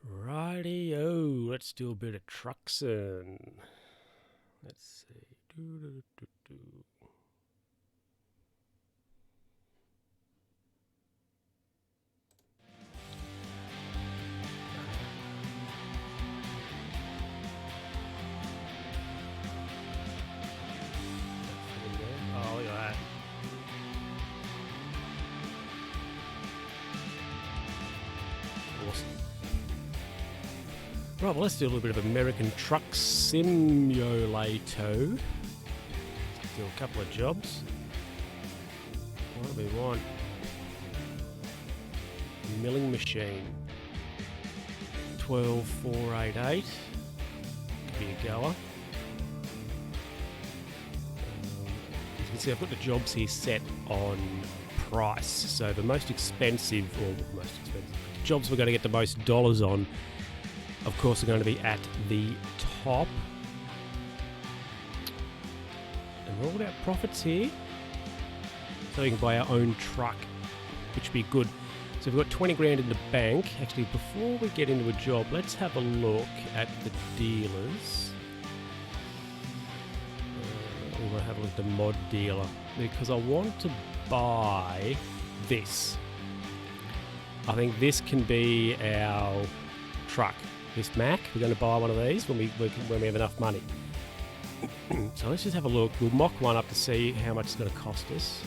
Rightio, let's do a bit of Truckn. Let's see. Oh, look at that. Awesome. Right, well, let's do a little bit of American Truck Simulator. Do a couple of jobs. What do we want? Milling machine. 12488. Could be a goer. As you can see, I've got the jobs here set on price. So the most expensive, jobs we're going to get the most dollars on, of course, are going to be at the top. And we're all about profits here. So we can buy our own truck, which would be good. So we've got 20 grand in the bank. Actually, before we get into a job, let's have a look at the dealers. We're going to have a look at the mod dealer, because I want to buy this. I think this can be our truck. This Mac, we're going to buy one of these when we have enough money. So let's just have a look. We'll mock one up to see how much it's going to cost us.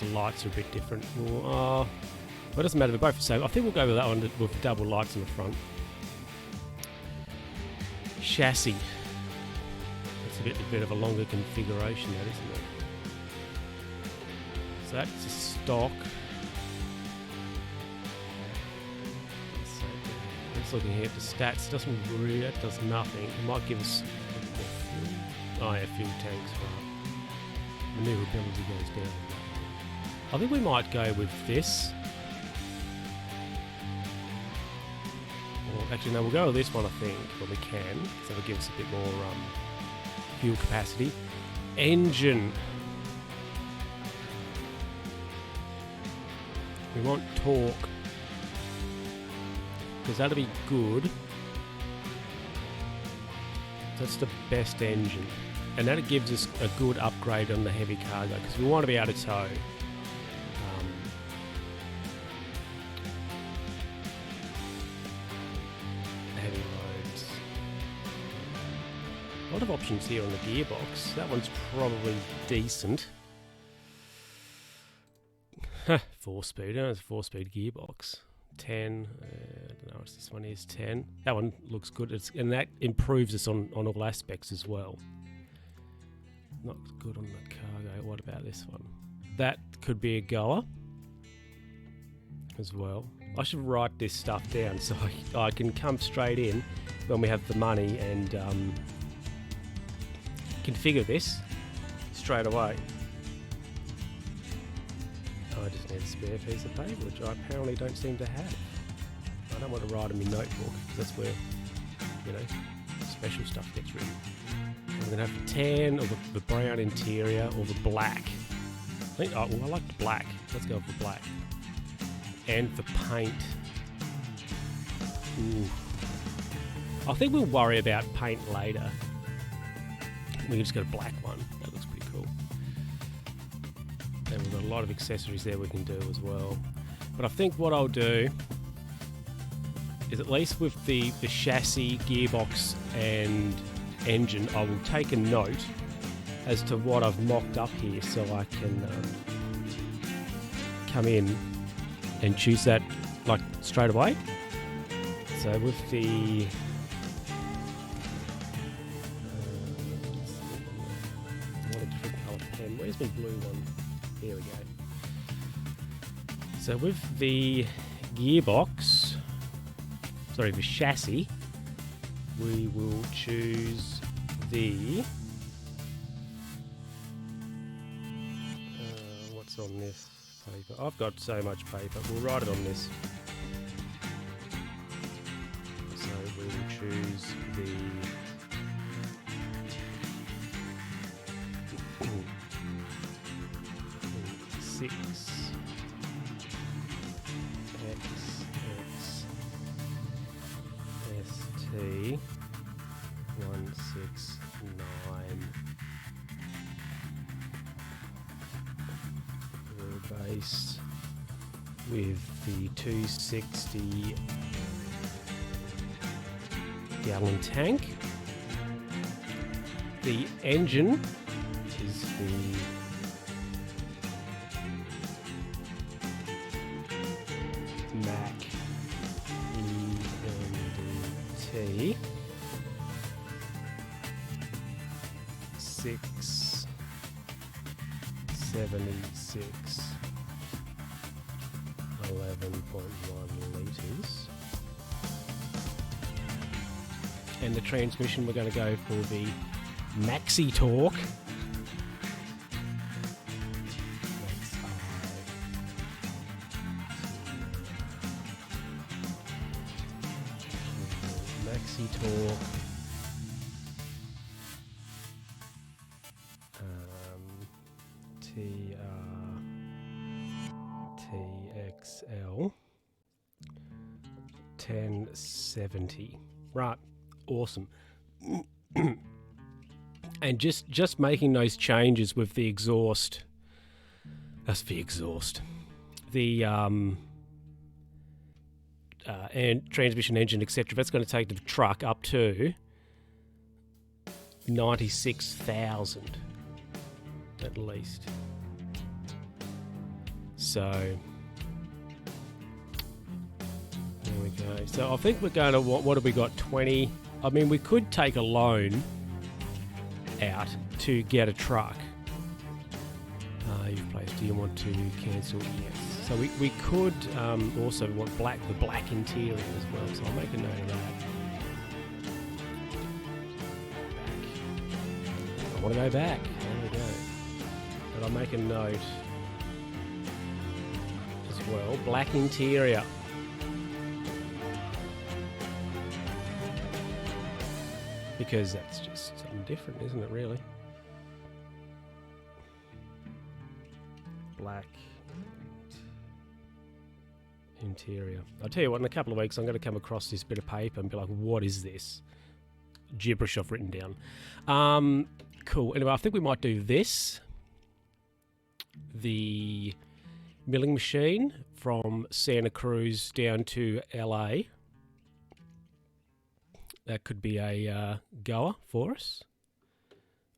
The lights are a bit different. Well, it doesn't matter. They're both the same. I think we'll go with that one with double lights in the front. Chassis. That's a bit of a longer configuration, that isn't it? So that's a stock. Just looking here at the stats, doesn't really, that does nothing. It might give us a bit more fuel. Oh yeah, fuel tanks. Right. Maneuverability goes down. I think we might go with this. Or actually, no, we'll go with this one. I think, when we can, so it'll give us a bit more fuel capacity. Engine. We want torque, because that'll be good. That's the best engine, and that gives us a good upgrade on the heavy cargo, because we want to be able to tow. Heavy loads. A lot of options here on the gearbox. That one's probably decent. 4-speed. It's a 4-speed gearbox. 10. I don't know what this one is. 10. That one looks good. And that improves us on all aspects as well. Not good on the cargo. What about this one? That could be a goer as well. I should write this stuff down so I can come straight in when we have the money and configure this straight away. I just need a spare piece of paper, which I apparently don't seem to have. I don't want to write in my notebook, because that's where, you know, special stuff gets written. I'm going to have the tan, or the brown interior, or the black. I think, oh, well, I like the black. Let's go with the black. And the paint. Ooh. I think we'll worry about paint later. We can just get a black one. That looks pretty cool. And we've got a lot of accessories there we can do as well. But I think what I'll do is, at least with the chassis, gearbox and engine, I will take a note as to what I've mocked up here, so I can come in and choose that like straight away. So with the I want a different colour pen. Where's my blue one? Here we go. So with the gearbox, sorry, the chassis, we will choose the what's on this paper? I've got so much paper. We'll write it on this. So we will choose the 6 XXST 169 base with the 260 gallon tank. The engine is the Mac EMDT 676 11.1 litres. And the transmission, we're going to go for the Maxi Torque. Maxi Torque. TXL 1070. Right, awesome. And just making those changes with the exhaust. That's the exhaust. The and transmission, engine, etc. That's going to take the truck up to 96,000 at least. So there we go. So I think we're going to, what have we got, 20? I mean, we could take a loan out to get a truck. You've placed, do you want to cancel? Yes. So we could also want the black interior as well. So I'll make a note of that. I want to go back. There we go. But I'll make a note as well. Black interior. Because that's just something different, isn't it, really? Black interior. I'll tell you what, in a couple of weeks I'm going to come across this bit of paper and be like, what is this? Gibberish I've written down. Cool. Anyway, I think we might do this. The milling machine from Santa Cruz down to LA. That could be a goer for us,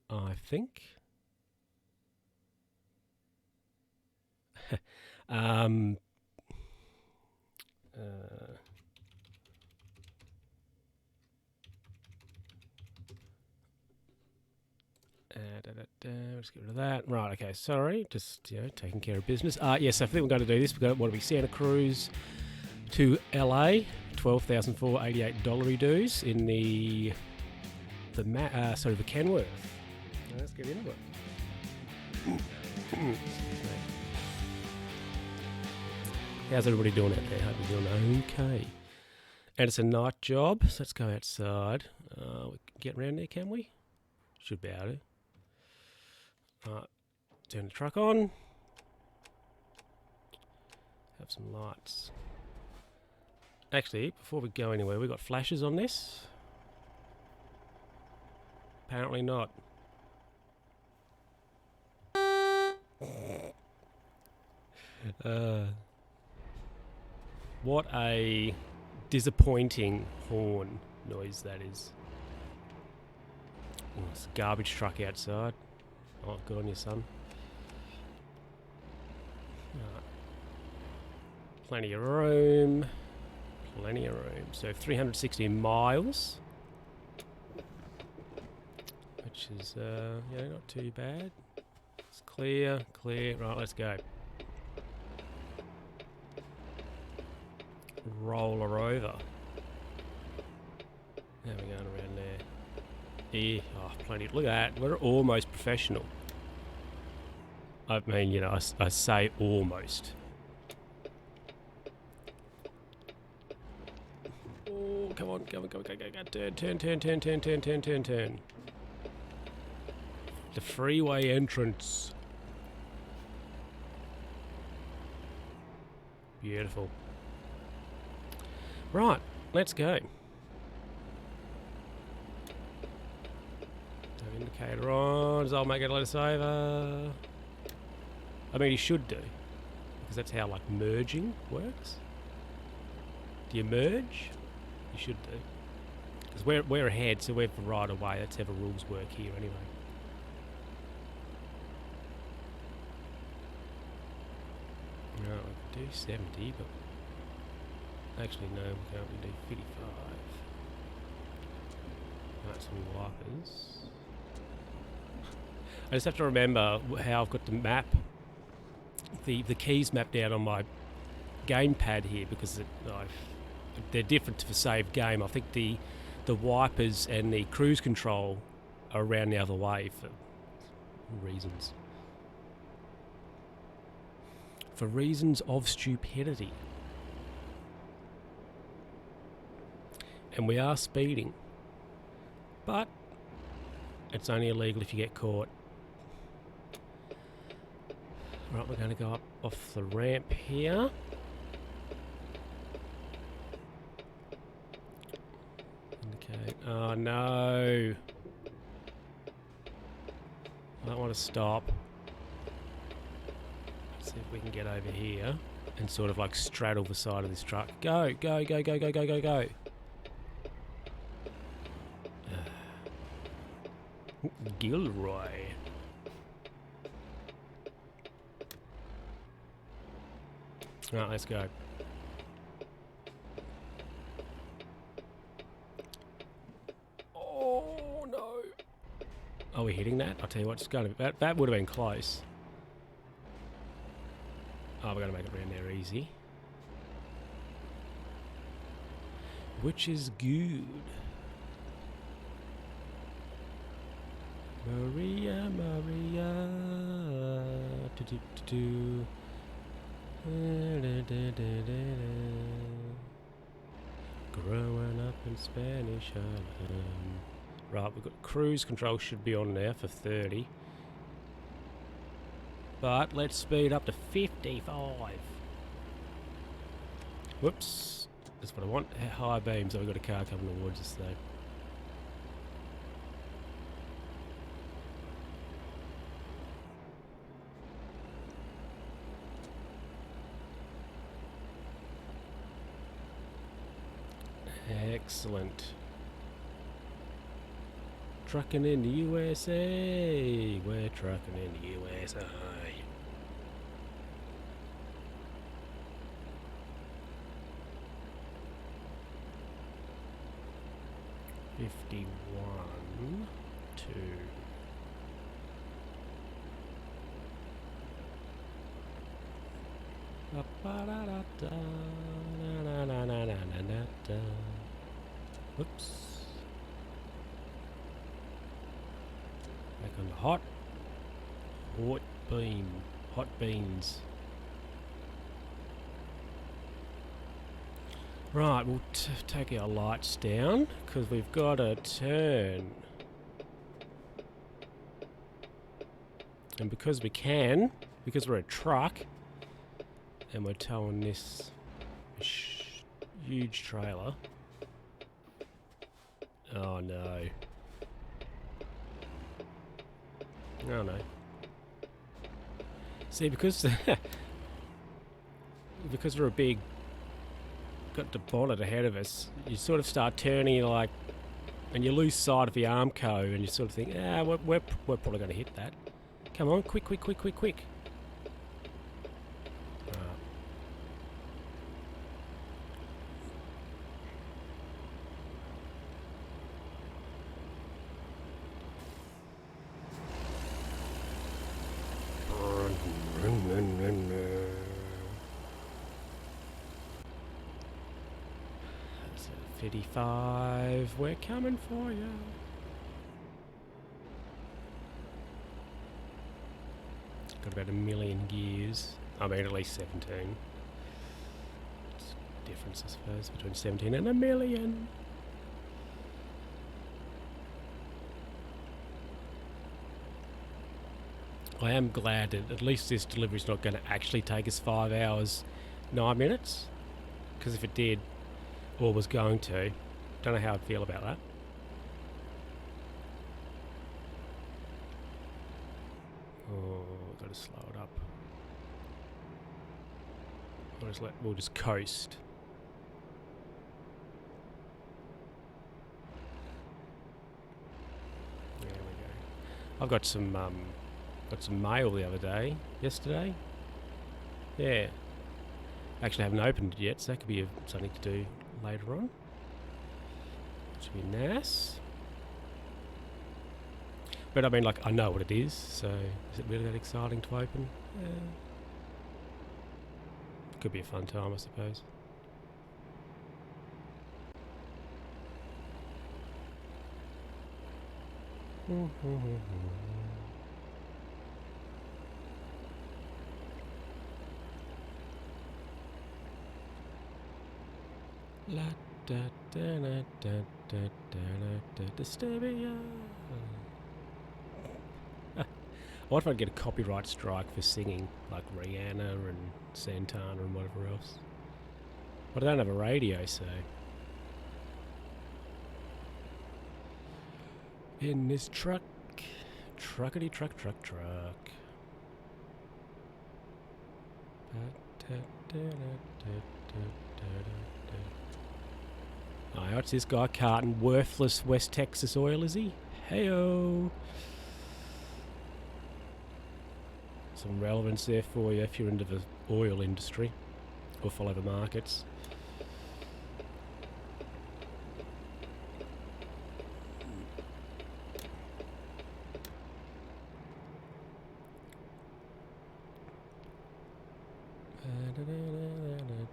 I think. Let's get rid of that. Right, okay, sorry. Just, taking care of business. Yes, I think we're going to do this. We've got, what do we, Santa Cruz to LA, $12,488 dues in the Kenworth. Let's get into it. How's everybody doing out there? Hope you're doing okay. And it's a night job, so let's go outside. We can get around there, can we? Should be able to. Right, turn the truck on. Have some lights. Actually, before we go anywhere, we got flashes on this? Apparently not. What a disappointing horn noise that is. Oh, it's a garbage truck outside. Oh, good on you, son. Plenty of room. Plenty of room. So 360 miles. Which is, yeah, not too bad. It's clear, clear. Right, let's go. Roll her over. How are we going around there? Yeah, oh, plenty. Look at that. We're almost professional. I mean, you know, I say almost. Oh, come on, come on, come on, go, go, go. Turn. The freeway entrance. Beautiful. Right, let's go. Have indicator on. Does I'll make it let us over? I mean, you should do, because that's how like merging works. Do you merge? You should do, because we're ahead, so we're right away. That's how the rules work here, anyway. No, I can do 70, but actually no, we can't. We do 55. Right, some wipers. I just have to remember how I've got the map, the keys mapped out on my gamepad here, because they're different for save game. I think the wipers and the cruise control are around the other way for reasons. For reasons of stupidity. And we are speeding. But it's only illegal if you get caught. Right, we're going to go up off the ramp here. Indicate. Oh no. I don't want to stop. Let's see if we can get over here and sort of like straddle the side of this truck. Go, go, go, go, go, go, go, go. Gilroy. Right, let's go. Oh no! Are we hitting that? I'll tell you what, it's going to. That would have been close. Oh, we're going to make it around there easy. Which is good. Maria, Maria. Growing up in Spanish Harlem. Right, we've got cruise control should be on there for 30. But let's speed up to 55. Whoops. That's what I want. High beams. Oh, we've got a car coming towards us though. Excellent. Trucking in the USA. We're trucking in the USA. 51, 2. Whoops. Back on the hot beans. Right, we'll take our lights down because we've got to turn. And because we can, because we're a truck, and we're towing this huge trailer. Oh no. Oh no. See, because because we're a big, got the bonnet ahead of us, you sort of start turning like, and you lose sight of the Armco, and you sort of think, we're probably going to hit that. Come on, quick. That's 55. We're coming for you. Got about 1 million gears. I mean, at least 17. It's a difference, I suppose, between 17 and 1 million. I am glad that at least this delivery's not going to actually take us 5 hours, 9 minutes. Because if it did, or was going to, don't know how I'd feel about that. Oh, gotta slow it up. We'll just coast. There we go. I've got some mail the other day, yesterday. Yeah. Actually, I haven't opened it yet, so that could be something to do later on. Should be nice. But I mean, like, I know what it is, so is it really that exciting to open? Yeah. Could be a fun time, I suppose. La da da da da da da da Disturbia. What if I get a copyright strike for singing like Rihanna and Santana and whatever else? But I don't have a radio, so. In this truck, truckity truck. Oh, what's this guy carting? Worthless West Texas oil, is he? Heyo! Some relevance there for you if you're into the oil industry or follow the markets.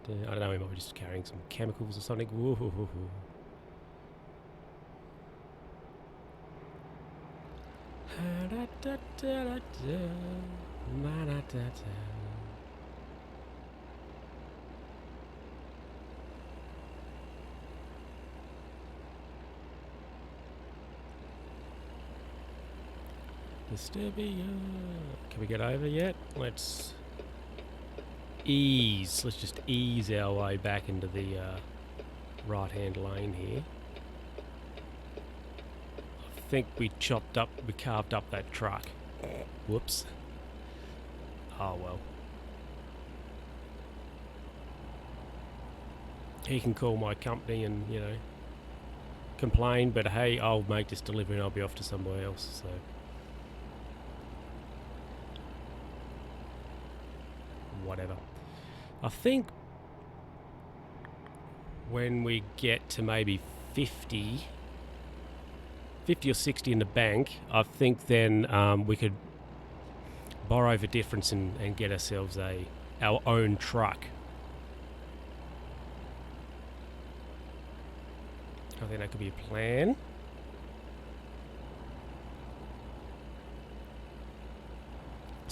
I don't know, we might be just carrying some chemicals or something. Woo-hoo-hoo-hoo. Disturbia. Can we get over yet? Let's just ease our way back into the right-hand lane here. I think we carved up that truck. Whoops. Oh well. He can call my company and, you know, complain, but hey, I'll make this delivery and I'll be off to somewhere else, so. Whatever. I think when we get to maybe 50 or 60 in the bank, I think then we could borrow the difference and get ourselves our own truck. I think that could be a plan.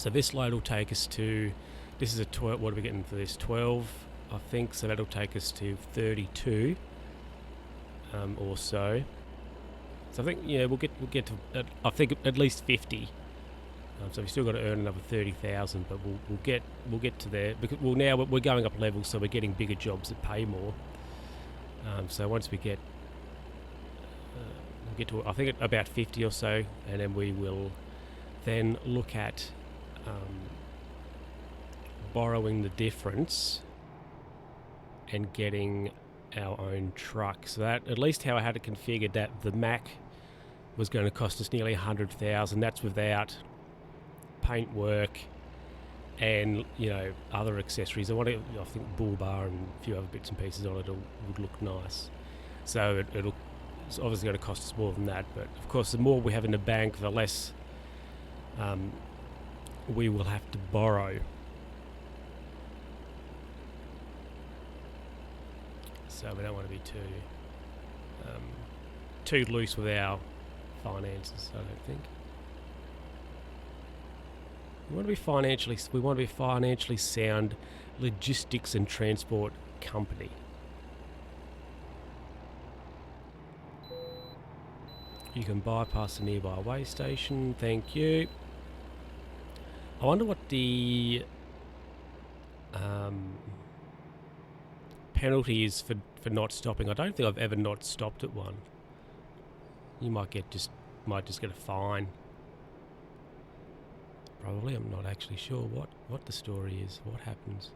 So this load will take us to, this is a 12, what are we getting for this? 12, I think, so that'll take us to 32 or so. So I think, yeah, we'll get to, I think at least 50. So we've still got to earn another 30,000, but we'll get to there because now we're going up levels, so we're getting bigger jobs that pay more. So once we get, we'll get to I think about 50 or so, and then we will then look at borrowing the difference and getting our own truck. So that, at least how I had it configured, that the Mac was going to cost us nearly 100,000. That's without paint work and, you know, other accessories. I think bull bar and a few other bits and pieces on it would look nice. So it's obviously going to cost us more than that, but of course the more we have in the bank, the less we will have to borrow. So we don't want to be too loose with our finances, I don't think. We want to be financially sound logistics and transport company. You can bypass the nearby way station. Thank you. I wonder what the penalty is for not stopping. I don't think I've ever not stopped at one. You might just get a fine. Probably. I'm not actually sure what the story is. What happens?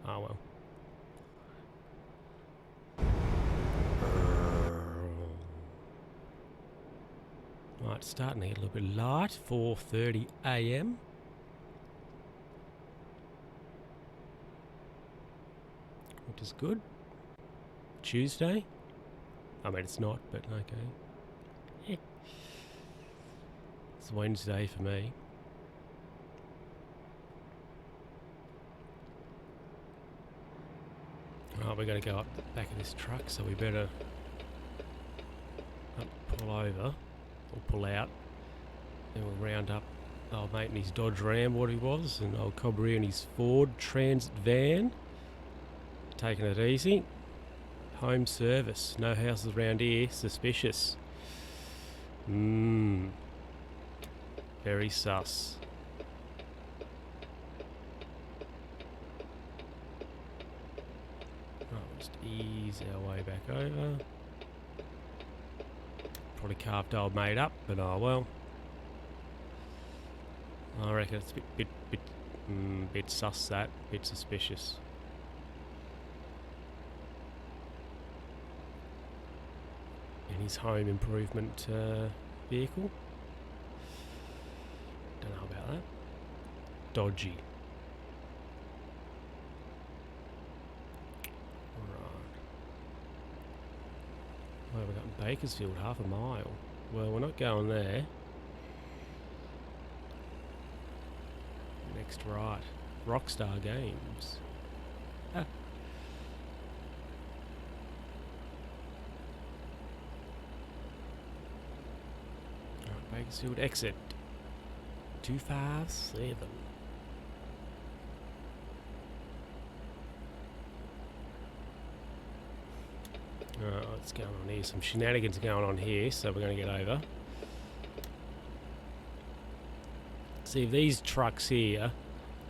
Oh well. Right, it's starting to get a little bit light. 4:30 a.m. Which is good. Tuesday. I mean, it's not, but okay. Yeah. It's Wednesday for me. Right, we're going to go up the back of this truck, so we better pull over, or pull out, and we'll round up old mate in his Dodge Ram, what he was, and old Cobra in his Ford Transit van. Taking it easy. Home service. No houses around here. Suspicious. Very sus. Right, just ease our way back over. Probably carved old mate up, but oh well. I reckon it's a bit sus, that. Bit suspicious. In his home improvement vehicle. Don't know about that. Dodgy. Well, we've got Bakersfield, half a mile. Well, we're not going there. Next right. Rockstar Games. Ah. Right, Bakersfield exit. 257. What's going on here? Some shenanigans going on here, so we're going to get over. See, these trucks here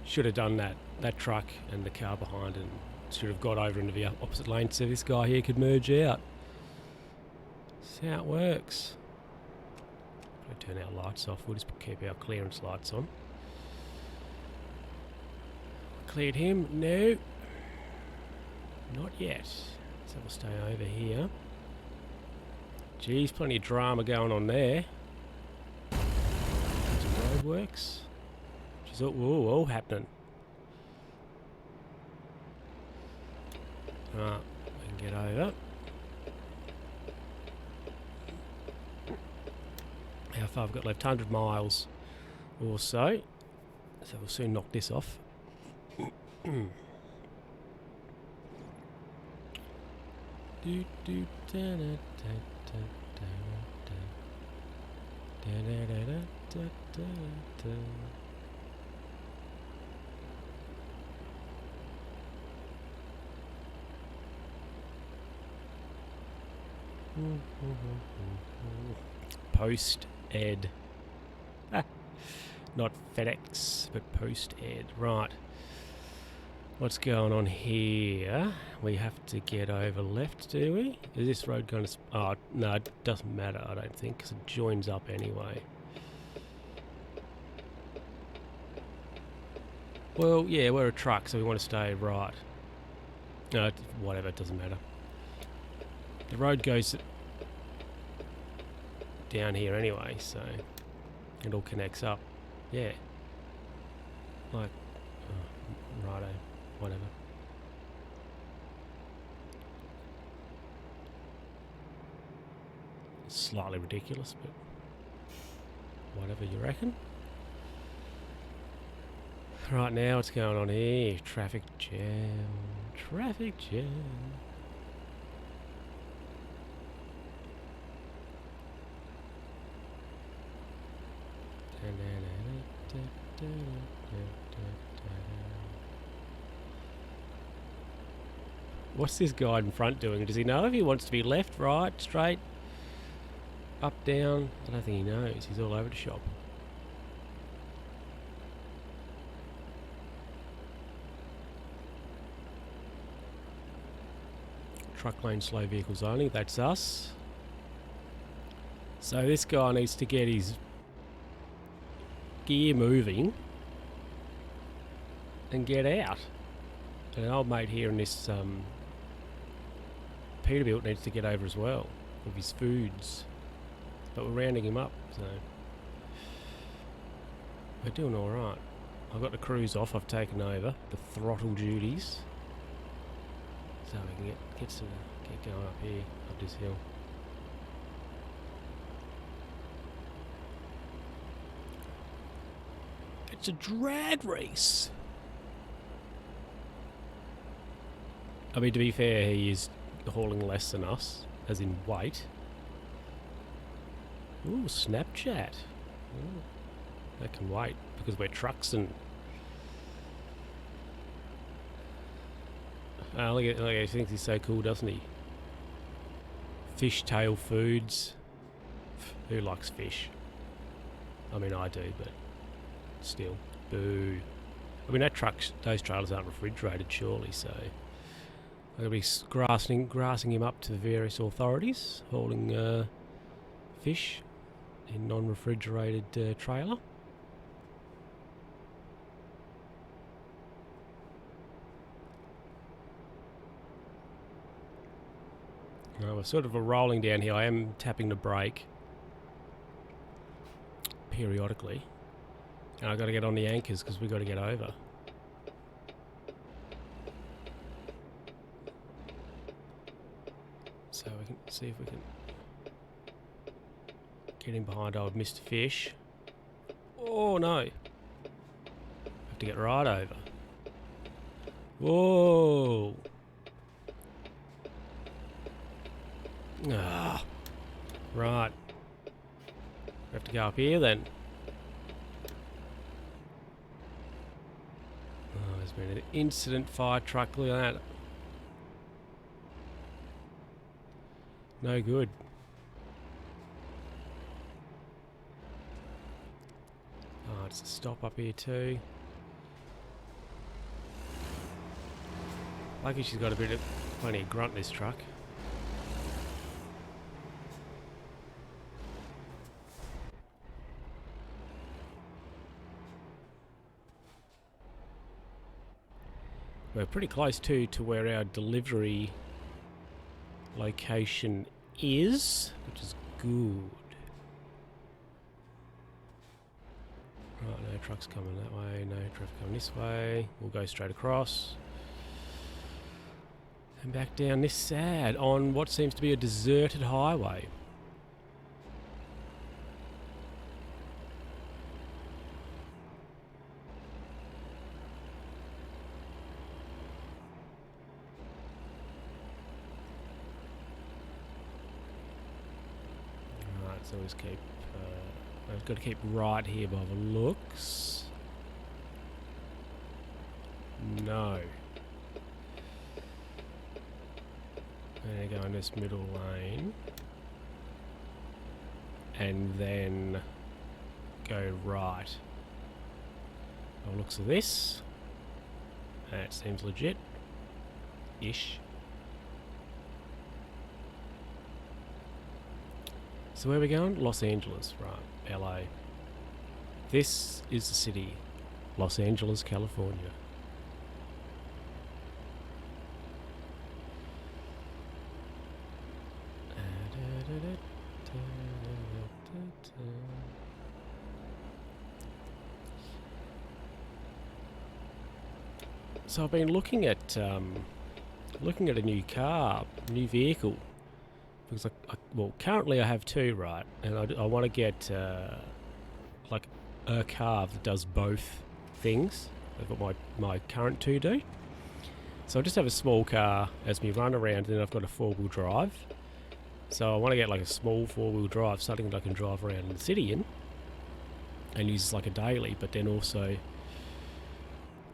should have done that truck and the car behind, and should have got over into the opposite lane so this guy here could merge out. See how it works. Turn our lights off. We'll just keep our clearance lights on. Cleared him? No. Not yet. So we'll stay over here. Geez, plenty of drama going on there. Some roadworks. Which is all happening. Right, we can get over. How far I've got left? 100 miles or so. So we'll soon knock this off. Post Ed. Ah, not FedEx, but Post Ed. Right. What's going on here? We have to get over left, do we? Is this road going to... Oh, no, it doesn't matter, I don't think, because it joins up anyway. Well, yeah, we're a truck, so we want to stay right. No, whatever, it doesn't matter. The road goes down here anyway, so it all connects up. Yeah. Like, righto, whatever. Slightly ridiculous, but whatever you reckon. Right now, what's going on here? Traffic jam. Traffic jam. What's this guy in front doing? Does he know if he wants to be left, right, straight, up, down? I don't think he knows. He's all over the shop. Truck lane, slow vehicles only. That's us. So this guy needs to get his gear moving and get out. And an old mate here in this Peterbilt needs to get over as well with his foods. But we're rounding him up, so we're doing alright. I've got the cruise off, I've taken over the throttle duties. So we can get going up here, up this hill. It's a drag race. I mean, to be fair, he is hauling less than us, as in weight. Ooh, Snapchat. Ooh, that can wait, because we're trucks and... look at he thinks he's so cool, doesn't he? Fishtail foods. Who likes fish? I mean, I do, but still. Boo. I mean, those trailers aren't refrigerated, surely, so... I'm going to be grassing him up to the various authorities, hauling fish in non-refrigerated trailer. We're sort of rolling down here. I am tapping the brake periodically. And I've got to get on the anchors because we've got to get over. So we can see if we can get in behind old Mr. Fish. Oh no! Have to get right over. Whoa! Ah, right. We have to go up here then. Oh, there's been an incident, fire truck, look at that. No good. Oh, it's a stop up here too. Lucky she's got plenty of grunt, this truck. We're pretty close to where our delivery location is, which is good. Right, no trucks coming that way, no traffic coming this way. We'll go straight across. And back down this side on what seems to be a deserted highway. So always keep. I've got to keep right here by the looks. No. And go in this middle lane. And then go right. By the looks of this, that seems legit-ish. So where are we going? Los Angeles, right, LA. This is the city, Los Angeles, California. So I've been looking at a new car, new vehicle, because well, currently I have two, right, and I want to get like a car that does both things of what my current two do. So I just have a small car as me run around, and then I've got a four-wheel drive. So I want to get like a small four-wheel drive, something that I can drive around in the city in, and use like a daily, but then also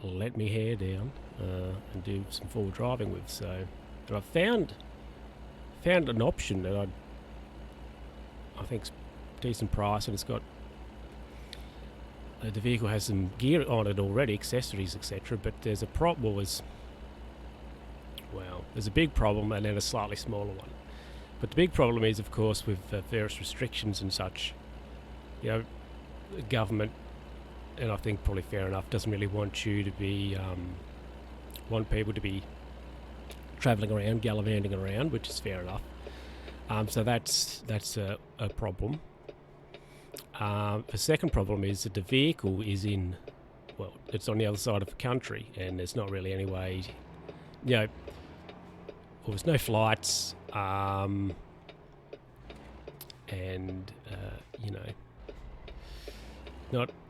let me hair down and do some forward driving with. So, but I found an option that I think's decent price, and it's got the vehicle has some gear on it already, accessories, etc. But there's a problem. There's a big problem and then a slightly smaller one. But the big problem is, of course, with various restrictions and such. You know, the government, and I think probably fair enough, doesn't really want you to be, want people to be travelling around, gallivanting around, which is fair enough. So that's a problem. The second problem is that the vehicle is it's on the other side of the country, and there's not really any way, there's no flights, not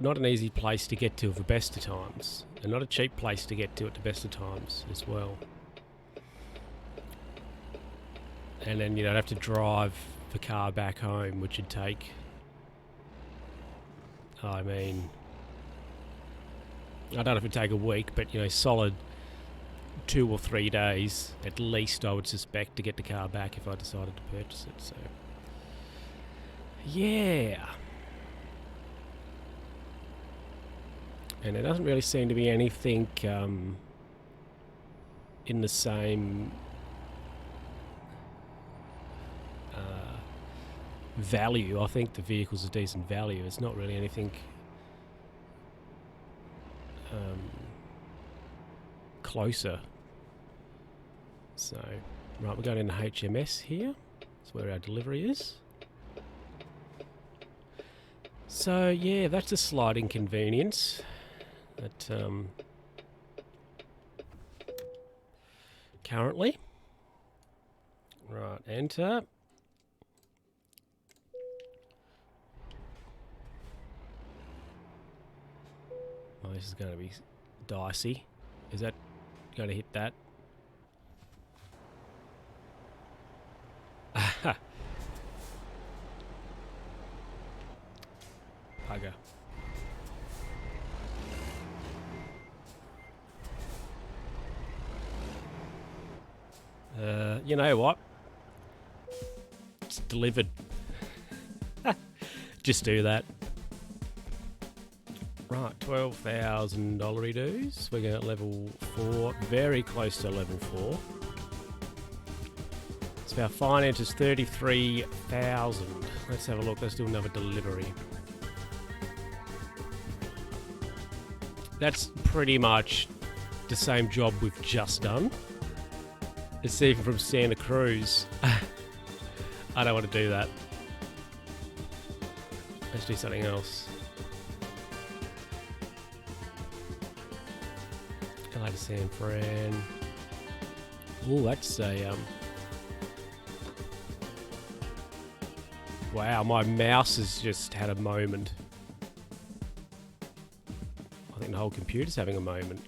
an easy place to get to at the best of times, and not a cheap place to get to at the best of times as well. And then I'd have to drive the car back home, which would take, I don't know if it'd take a week, but solid 2 or 3 days at least, I would suspect, to get the car back if I decided to purchase it. So yeah. And there doesn't really seem to be anything in the same value. I think the vehicle's a decent value. It's not really anything closer. So, right, we're going into HMS here. That's where our delivery is. So, yeah, that's a slight inconvenience. That currently. Right, enter. Oh, this is going to be dicey. Is that going to hit that? Bugger. You know what? It's delivered. Just do that. Right, $12,000 dues. We're going at level 4, very close to level 4. So our finance is 33,000. Let's have a look. Let's do another delivery. That's pretty much the same job we've just done. It's even from Santa Cruz. I don't want to do that. Let's do something else. LA to San Fran. Oh, that's a wow, my mouse has just had a moment. I think the whole computer's having a moment.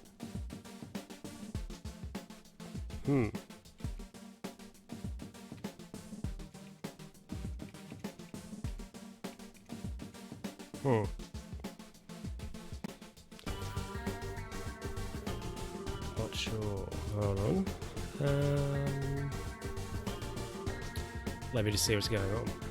Not sure. Hold on. Let me just see what's going on.